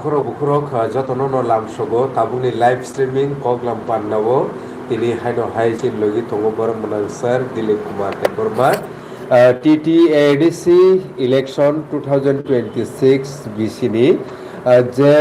takhoro bukhoro jotono no lamsogo tabuni live streaming koglam pannawo tini haino haijin logi tongo borong manang sir Dilip Kumar Deborma TTADC election 2026 BCni je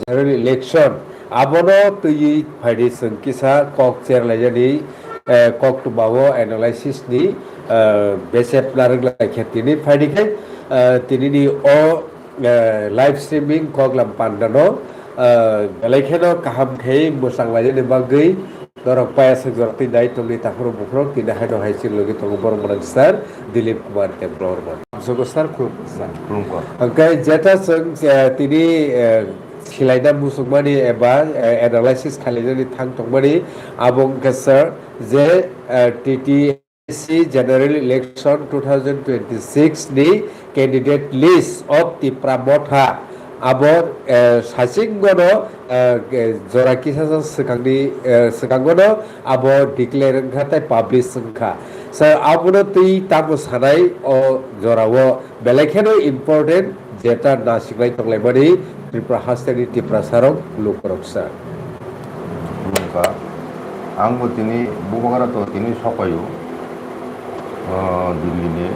general election abono tui phaidi sangkisa kok chair lajani kok tubawo analysis ni besep larang lai khetini phaidi kai tini ni o live streaming koglam pandano belaikeno kaham thei musang lajani bagai dorong paya sejorti dai tuli takhoro bukhoro tidak haino haicin logi tongo borong manang sir Dilip Kumar Deborma sogo sir Kurungkor. angkai jeta seng tini khilaina musukmani eba analysis khalijani thang tongmani abong kesar je TTC general election 2026 ni candidate list of Tipra Motha abor sasinggono jora kisasa sekanggono abor declare khatai publish sengkha so abono tui tamo sanai o jorawo belakheno important jeta nasiklai tonglai Tripura hastani Tripura sarong lukoroksa Kurungkor. Angbo tini bubagara to tini sokayu Delhi ni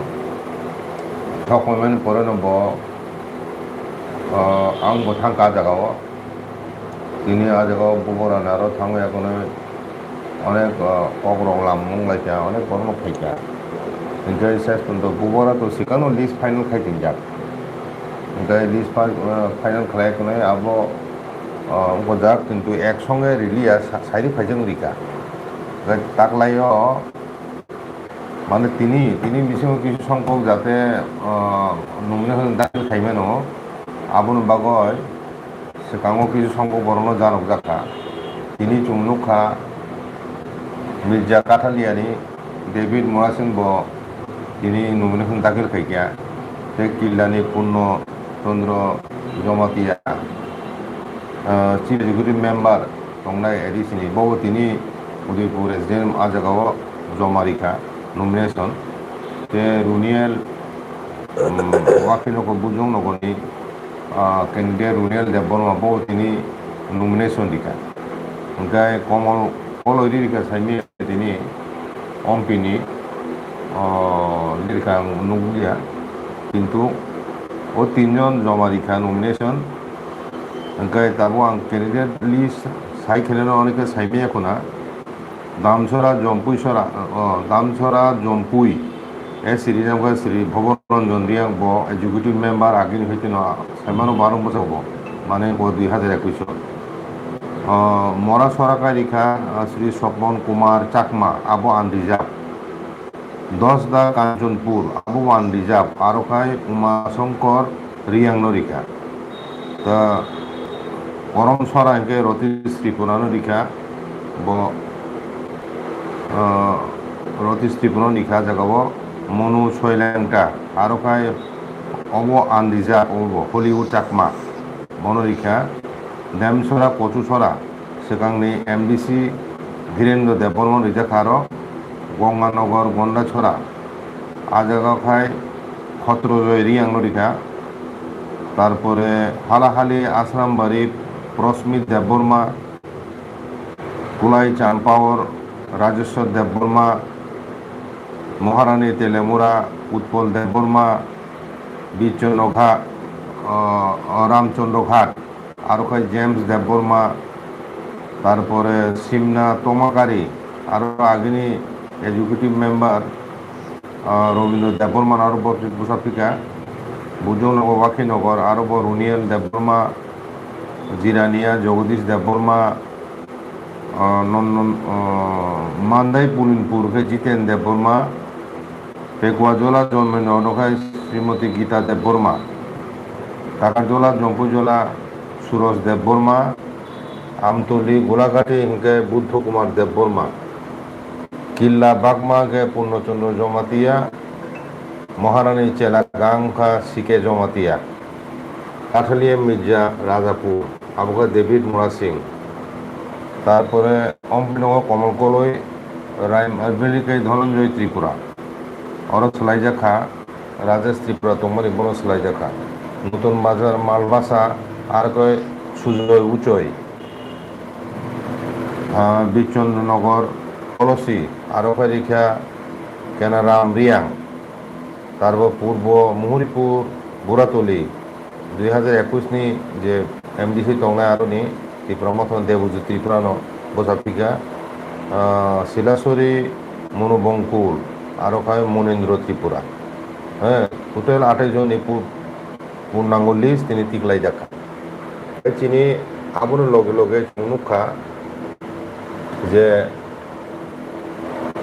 sokomen porono bo angbo thangka jagao tini ajagao bubagara naro thango yakone অনেক কগরগলাম মংলাইকা অনেক বড় ফাইকা Inkai শেষ পর্যন্ত বুবরা তো সেখানেও list final খাইতেন যাক Inkai list final খাই কোনো আবো যাক কিন্তু একসঙ্গে রিলিয়া সাইডে ফাইজং রিকা তাকলাইও মানে তিনি বিষয়ে কিছু সংখ্যক যাতে নমিনেশন দাখিল খাইমেনো আবন বাগয় সেখানেও কিছু সংখ্যক বড় জানক জাকা তিনি চুমনুখা Mirza Kathaliani, David Morasin bo ini nomination dakhil kaikia Sheikh Killani Punno Chandra Jomatia Chief Executive Member tongnai edisini bo tini Udaipur Resident ajagawo Jomarika nomination te Runiel wakilo ko bujong nogoni candidate Runiel Deborma bo tini nomination dika ngai komal Kalau ini dikasih ini ompini, dikasih nunggu dia, কিন্তু ও তিনজন জমা দিখা nomination angkai tabu ang candidate list sai খেলেন অনেকে সাইবে এখন দামছড়া জম্পুই এ series আমকা Shri Bhabaranjan Reang ব executive member again হইতে না সাইমানো 12 বছর হবো মানে 2021 মরা সরাকা রেখা শ্রী স্বপন কুমার চাকমা আবু আনরিজাব 10 দা কাঞ্চনপুর আবু আনরিজাব আরোখাই উমাশঙ্কর রিয়াং রেখা তা করম সরাইকে রতীশ ত্রিপুরানো রেখা রতীশ ত্রিপুরা রেখা জাগাব মনু শৈলেংটা আরোখাই অব আনরিজাব হলিউড চাকমা বনরেখা Damsora Pochusora, Sekangni MDC Dhirendra Deborma Rijakaro, Gonganogor Gonda Chora, Ajagakai Khotrojoy Riang Norika, তারপরে হালাহালি আসরাম বাড়ি প্রস্মিত দেববর্মা কুলাই চাম্পাওর রাজেশ্বর দেববর্মা মহারানী তেলেমুরা উৎপল দেববর্মা বিচন্দ্র ঘাট রামচন্দ্র ঘাট আরোখাই জেমস দেববর্মা তারপরে সিমনা তোমাকারি আরও আগিনী এক্সিকিউটিভ মেম্বার রবীন্দ্র দেববর্মান আরব ত্রিপুরা বুজনগর ওয়াকিনগর আরব রুনিয়াল দেববর্মা জিরানিয়া জগদীশ দেববর্মা মান্দাই পুলিনপুরকে জিতেন দেববর্মা পেকুয়াজোলা জন্মেন অনখাই শ্রীমতী গীতা দেববর্মা কাকারজোলা জম্পুজোলা সুরজ দেববর্মা আমতলি গোলাঘাটে ইনকে বুদ্ধ কুমার দেববর্মা কিল্লা বাগমাকে পূর্ণচন্দ্র জমাতিয়া মহারানী চেলা গাংখা সিকে জমাতিয়া কাঠালিয়া মির্জা রাজাপুর আবুকা ডেভিড মোরা সিং তারপরে অম্পিনগ কমল কলই রাইম আজমেলিকে ধনঞ্জয় ত্রিপুরা অরত সোলাইজাখা রাজেশ ত্রিপুরা তোমার বন সোলাইজাখা নতুন বাজার মালবাসা আর কয় সুজয় উচয় বিচন্দ্রনগর কলসি আরো রেখা কেনারাম রিয়াং তারপর পূর্ব মুহুরিপুর বুড়াতলি 2021 যে এমডিসি টংনায় আরো নি ত্রিপুরা মতন দেবজ্যোতি ত্রিপুরানো বসাপিকা শিলাসরি মনোবঙ্কুল আরো খায় মনেন্দ্র ত্রিপুরা হ্যাঁ টোটাল 28 জন এই পূর্ণাঙ্গ লিস্ট তিনি তিকলাই দেখা চিনি আবুর লগে লগে মুখা যে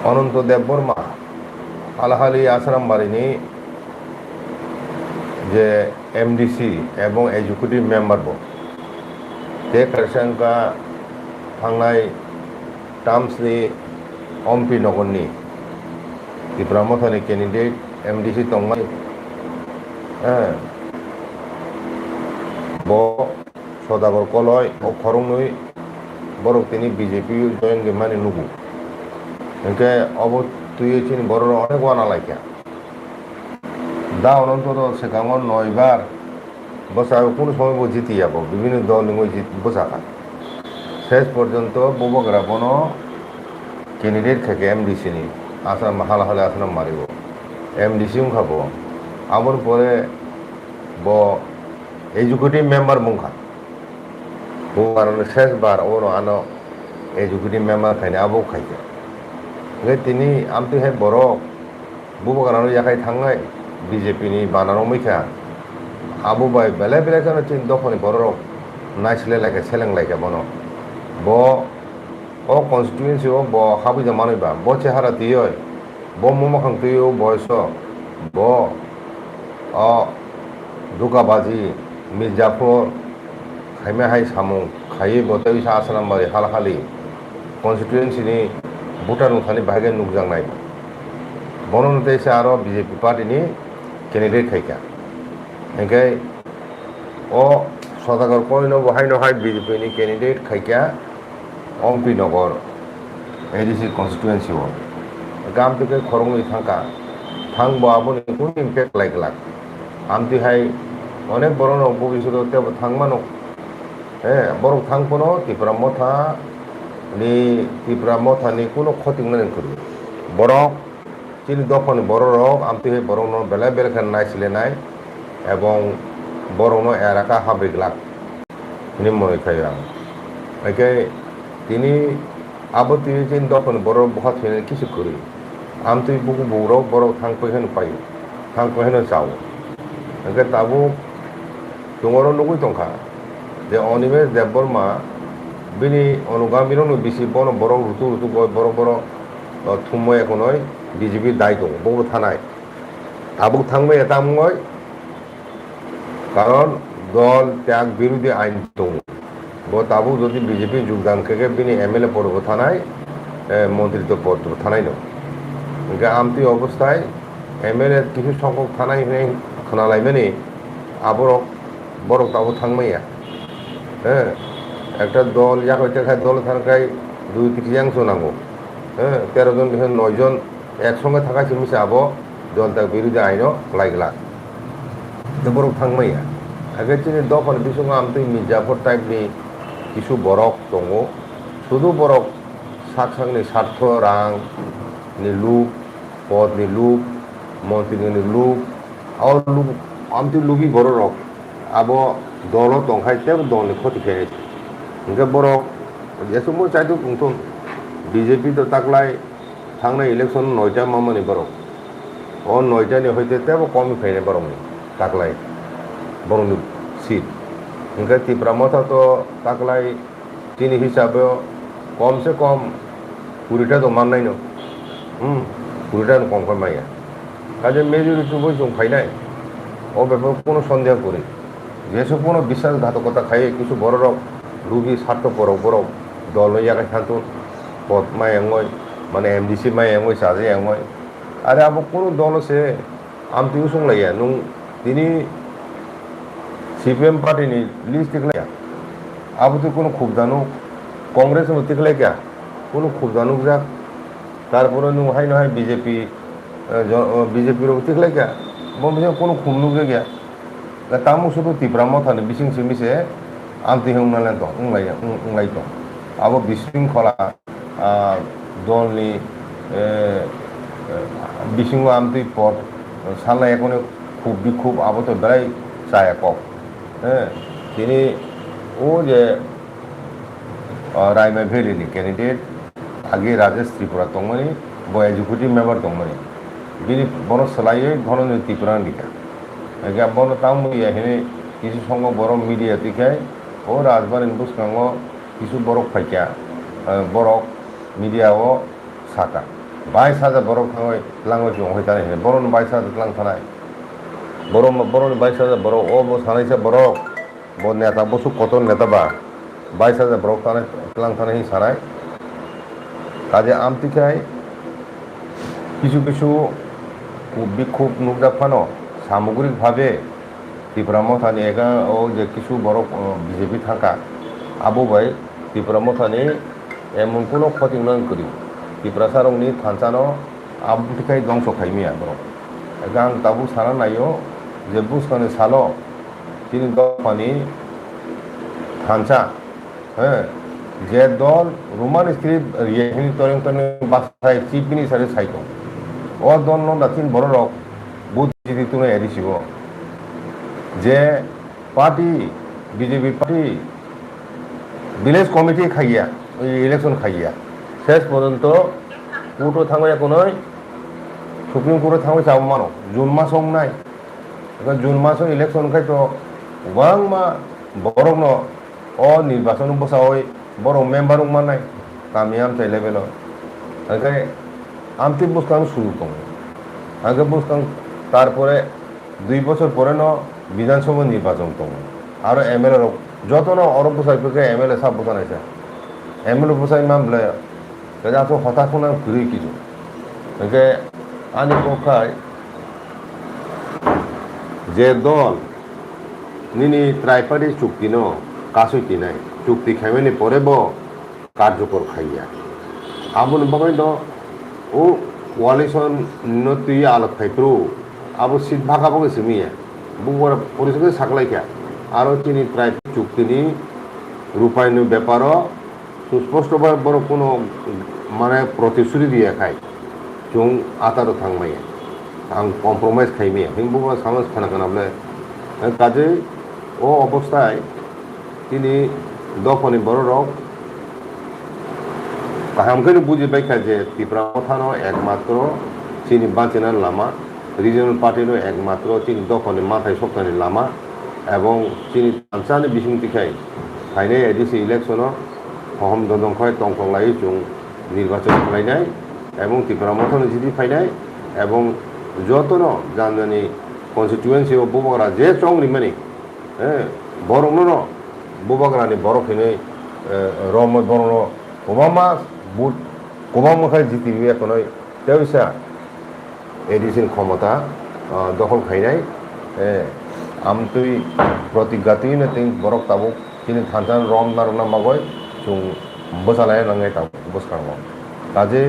অনন্ত দেববর্মা হালহালি আসারাম বাড়িনি যে এমডিসি এবং এক্সিকিউটিভ মেম্বার তে কারসাंका थांनाय टार्म्सनि अम्पि नगरनि त्रिपुरा मथानि कैंडिडेट एमडिसि दंमोन ब सदागर कलय खरंगै बरक तिनि बीजेपी जयन गेमानि नुगु इनके अब तुई चिन बर अनेक वाना लाइका दा अनंतर सेकांगन 9 বার বসা কোনো সময় জিতে যাব বিভিন্ন দল নিয়ে বসাকা শেষ পর্যন্ত ববগরা বনো ক্যান্ডিডেট থেকে এমডিসি নি আসাম হালহালে আসাম মারিব এমডিসি খাব আমার পরে ব এক্সিকিউটিভ মেম্বার মুখা ও কারণে শেষবার ওর আনো এক্সিকিউটিভ মেম্বার খাইনি আবো খাইছে তিনি আমি হে বড় ববগরানো ইয়াখাই থাঙ্গাই বিজেপি নি বানানো मैखा আবু বাই বেলে বেলে কেন চিন দখনি বড় নাইসলে লাগে সেলেং লাগে বনো ব ও কনস্টিটুয়েন্সি ও ব হাবি জামানইবা ব চেহারা দিয় ব মোমাখাং তুই বয়স ব অ দুকাবাজি মির্জাফর খাইমে হাই সামু খাইয়ে বতাই আসাম বাড়ি হালহালি কনস্টিটুয়েন্সিনি ভোটার নুথাनि बाहागे नुकजांनाय बननते आरो बिजेपि पार्टीनि कैंडिडेट खायका ओंखाय अ सदागर कयनो बहायनोहाय बिजेपिनि कैंडिडेट खायका अम्पि नगर एडिसि कन्स्टिटुएन्सि गामतिके खरंगै थांका थांबो आबोनि कुन इम्पेक्ट लायगलाक आमतिहाय अनेक बरन भबिष्यत तेबो थांमानो बरक थांपनो त्रिपुरा मथा नि त्रिपुरा मथानि কোনো ক্ষতি নাই করি বরক চিনি দফানি বড় রক আমতি হে বড় ন বেলা বেলা খান নাইছিলে নাই এবং বড় ন এলাকা হাবিগলাক তিনি মনে খাই আম একে তিনি আবতি চিনি দফানি বড় বহা থিনে কিছু করি আমতি বুকু বড় বড় থাংপে হেন পাই থাংপে হেন চাও একে তাবু তোমার লগই দংখা যে অনিমেষ দেববর্মা बिनि अनुगामिनो बिसि बन बर रुतु रुतु बर बर थुमय एखनय बिजेपि दाय दं बंग थानाय आबुक थांबाय एतामय कारण दल त्याग बिरोधी आईन दं ब ताबु जदि बिजेपि योगदान के बिनि एमएलए पदबो थानाय मन्त्रित्व पद थानाय दं ओंखाय आमति अबस्थाय एमएलए किछु संख्यक थानाय खोनालायमानि आबरक बरक ताबु थांबाया একটা দল ইয়া হইতে খায় দল থাকায় 2/3 নাঙ্গো 13 জন 9 জন একসঙ্গে থাকায় মিশে আবো দল তার বিরুদ্ধে আইনও লাইগলা তো বড় থাকমাইয়া আগে চিনি দফান বিসঙ্গে আমতে মির্জাফর টাইপনি কিছু বরক দङ শুধু বরক সাকসাংনি স্বার্থ রাং नि लुक पदनि लुक मन्त्रिनि लुक और लुक আমতে লুবি বড় রক আবো দল দংখাই তেব দলनि ক্ষতি খেয়ে इनके बर जैसे मो चाहते बुंथुम बीजेपी तो ताकलाय थांनाय इलेक्शन 9टा मामानि बर अ 9टानि हयते तेबो कम फैनाय बरमनि ताकलाय बरमनि सीट इनके त्रिपुरा मथा तो ताकलाय तिनि हिसाबै कम से कम 20टा तो माननाय न 20टा कम कमाया काजे मेजरिटी बय जों फायनाय अ बेफोर कोनो सन्देह करि जेसो कोनो विश्वासघातकता खाय किछु बड़ रक लुबि स्वार्थ बरक बरक दल यागाय थांतुन पद माय एंगय माने एमडीसी माय एंगय साजे एंगय आरो अब कोनो दल से आमति उसंलाया नं दिनि सीपीएम पार्टी नि लिस्ट दिखलाया अब तो कोनो खुबदानु कांग्रेस में दिखलाया कोनो खुबदानु जा तारपरे नं हाय न बीजेपी बीजेपी रो दिखलाया बमसे कोनो खुमनु गया tamu sudu tipra mothani bising simise amti hungnalan to unglai to abo bising khola dolni bisingo amti pot sala ekone খুব abo to berai saya kok tini o je Raimai Valley ni candidate age Rajesh Tripura tongmani bo executive member tongmani bini bono salai ghono Tripura nika age bono tamu ya hene kisu songo boro media tikai o rajban bus kango kisu borok phaikya borok media o saka 22,000 borok kango lango jong hoita ne boro 22,000 lang thanai boro 22,000 borok o bo sanai se borok bo neta bosu koton neta ba 22,000 borok lang thanai sarai kaje amtikai কিছু বিক্ষোভ নুকজা Fanon সামগ্রিকভাবে ত্রিপুরা মথানি এগা ও যে কিছু বড় BJP থাকা আবু ভাই ত্রিপুরা মথানি এমন কোনো ক্ষতি নয় করি ত্রিপুরা সারংনি থানচানো আবুটিকাই ধ্বংস খাইমিয়া বড় এগা আং তাবু সারা নাইও যে বুসকানে সালো তিনি দফানি থানচা হ্যাঁ যে দল রোমান স্ক্রিপ্ট রিয়েহিনি তরেং তরেং বাসায় চিফ মিনিস্টারে সাইতো ও দল দাচিন বড় রক বুধ জিতুনে এডিসিব যে party BJP party village committee খাইয়া ওই ইলেকশন খাইয়া শেষ পর্যন্ত কোর্টও থাঙ্গায় কোনো সুপ্রিম কোর্টে থাঙ্গায় যাব মানো জুন মাস নাই জুন মাস ইলেকশন খাই তো গোবাং মা বড় ন ও নির্বাচন বসা হয় বড় মেম্বার মানায় কামি আমচাই লেভেল ওখানে আমতি বুঝতাম শুরু কম আগে বুঝতাম তারপরে 2 বছর পরে ন বিধানসভা নির্বাচন কম আর এমএলএ যত না অরব বসাই পেকে এমএলএ সাপ বসা নাইছে এমএলএ বসাই মামলে যা তো হঠাৎ কোনো ঘুরে কিছু ওকে আনি পক্ষায় যে দল নিনি ত্রাইপারি চুক্তি ন কাসুইতি নাই চুক্তি খাইমেনি পরে ব কার্যকর খাইয়া আবুন বাবাই দ ও কোয়ালিশন নতুই আলোক খাইপ্রু আবু সিট ভাগা বগে সিমিয়া বুবর পরিষদে সাকলাইকা আরো তিনি প্রায় চুক্তিনি রূপায়ণ ব্যাপার সুস্পষ্টভাবে বড় কোনো মানে প্রতিশ্রুতি দিয়ে খাই চুং আতারও থাংমাইয়া আং কম্প্রমাইজ খাইমিয়া হিংবুবা সামাজ খানা কানাবলে কাজে ও অবস্থায় তিনি দফনি বড় রক কাহামখানে বুঝে পাইখা যে ত্রিপুরা মথানো একমাত্র চিনি বাঁচেনার লামা রিজনাল পার্টিরও একমাত্র চিনি দফনে মাথায় সপ্তাহে লামা এবং চিনি তামসানি বিসিংতি খাই ফাইনে এডিসি ইলেকশনও হহম দদংখায় টংটংলাই চুং নির্বাচন খাইনাই এবং ত্রিপুরা মথানো জিদি ফাইনাই এবং যতন জানজানি কনস্টিটুয়েন্সি ও বুবগরা যে চং রিমানি বরং বুবগরানি বরফিনে রময় বরং ওবামা বুট ওবামাখাই জিতিবি এখন তেইসা এডিসিন ক্ষমতা দখল খাইনাই আমতুই প্রতিজ্ঞাতুই না তিন বরক তাবুক তিনি থানচান রম নারনা মাগয় চুং বসালায় নাঙ্গাই তাবুক বসকাঙ্গ কাজে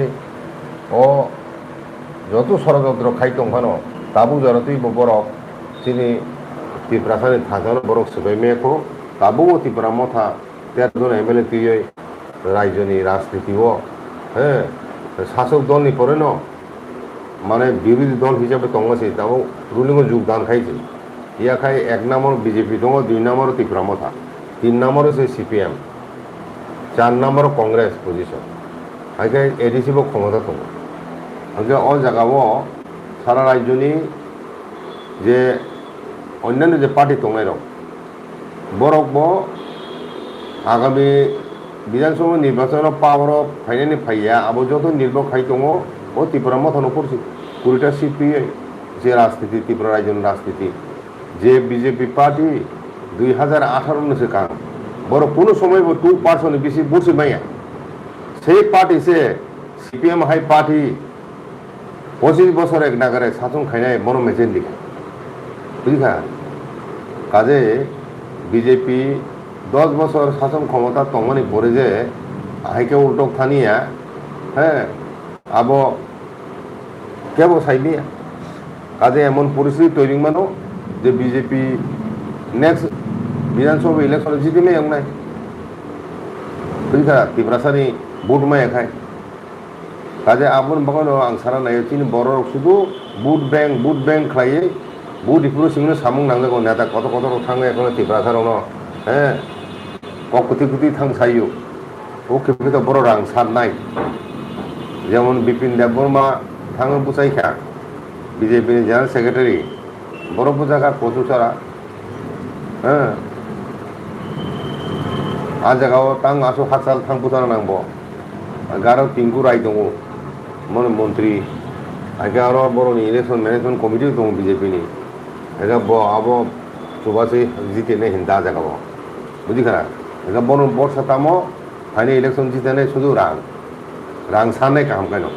ও যত ষড়যন্ত্র খাইতং ফানো তাবু জরতুই বরক তিনি ত্রিপুরাসানি থানচান বরক সবাই মেয়েখো তাবু ত্রিপুরা মথা 13 জন এমএলএ তুই রাজ্যনি রাজনীতিও হ্যাঁ শাসক দলনি পরে ন মানে বিরোধী দল হিসাবে তঙ্গাছে তাও রুলিংও যোগদান খাইছে ইয়া খাই 1 নম্বর বিজেপি দङ 2 নম্বর ত্রিপুরা মথা 3 নম্বর হচ্ছে সিপিএম 4 নম্বর কংগ্রেস পজিশন আগে এডিসিব ক্ষমতা দङ আগে অ জায়গাও সারা রাজ্যনি যে অন্যান্য যে পার্টি দঙাই রক বরক আগামী বিধানসভা নির্বাচন পাওয়ার ফাইনালি ফাইয়া আবো যত নির্ভর খাই দङ ও ত্রিপুরা মথানো করছি 20টা সিট পেয়ে যে রাজনীতি ত্রিপুরা রাজ্যের রাজনীতি যে বিজেপি পার্টি 2018 নসে কাম বড় কোনো সময় 2% বেশি বুঝছে মাইয়া সেই পার্টি সে সিপিএম হাই পার্টি 25 বছর এক নাগারে শাসন খাইনায় মনো মেজেন দিকে বুঝিখা কাজে বিজেপি 10 বছর শাসন ক্ষমতা তংমানি পরে যে হাইকে উল্টক থানিয়া হ্যাঁ আবো কেবল সাইনিয়া কাজে এমন পরিস্থিতি তৈরি মানো যে বিজেপি next বিধানসভা ইলেকশন জিতিলে yang নাই বুঝা ত্রিপুরাসানি ভোট মায় খায় কাজে আপন বাগানো আং সারা নাই চিনি বড় শুধু বুট ব্যাংক খাইয়ে বুট ইপুরো সিংনো সামুং নাংগো নেতা কত কত থাঙ্গে এখন ত্রিপুরাসারনো হ্যাঁ ককুতি কুতি থাং সাইও ও কেপে তো বড় রাং সার নাই যেমন বিপিন দেববর্মা থাঙ্গে বুঝাইখা বিজেপি জেনারেল সেক্রেটারি বড় বুঝাকার প্রচুর ছাড়া হ্যাঁ आ जगह तंग आसो हासाल थांग बुथाना नांगबो गारो टिंकु राय दङ मन मन्त्री आगे आरो बरनि इलेक्शन मेनेजमेंट कमिटि दङ बीजेपी नि एगा ब आबो सुबासे जितेने हिंदा जगह बुझिखा एगा बन बर्षा तामो फाइने इलेक्शन जितेने सुदु रां सानै काम कानो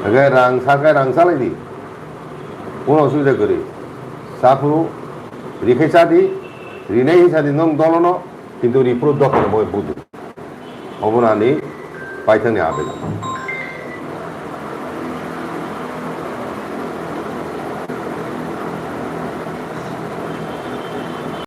एगा रां सालाय दि कोन असुबिदा गरि साफुरु रिखाइसादि रिनाय हिसादि नों दलनो কিন্তু রিপ্রুভ দখল বই বুঝ অবনানি পাইথানি আবেদন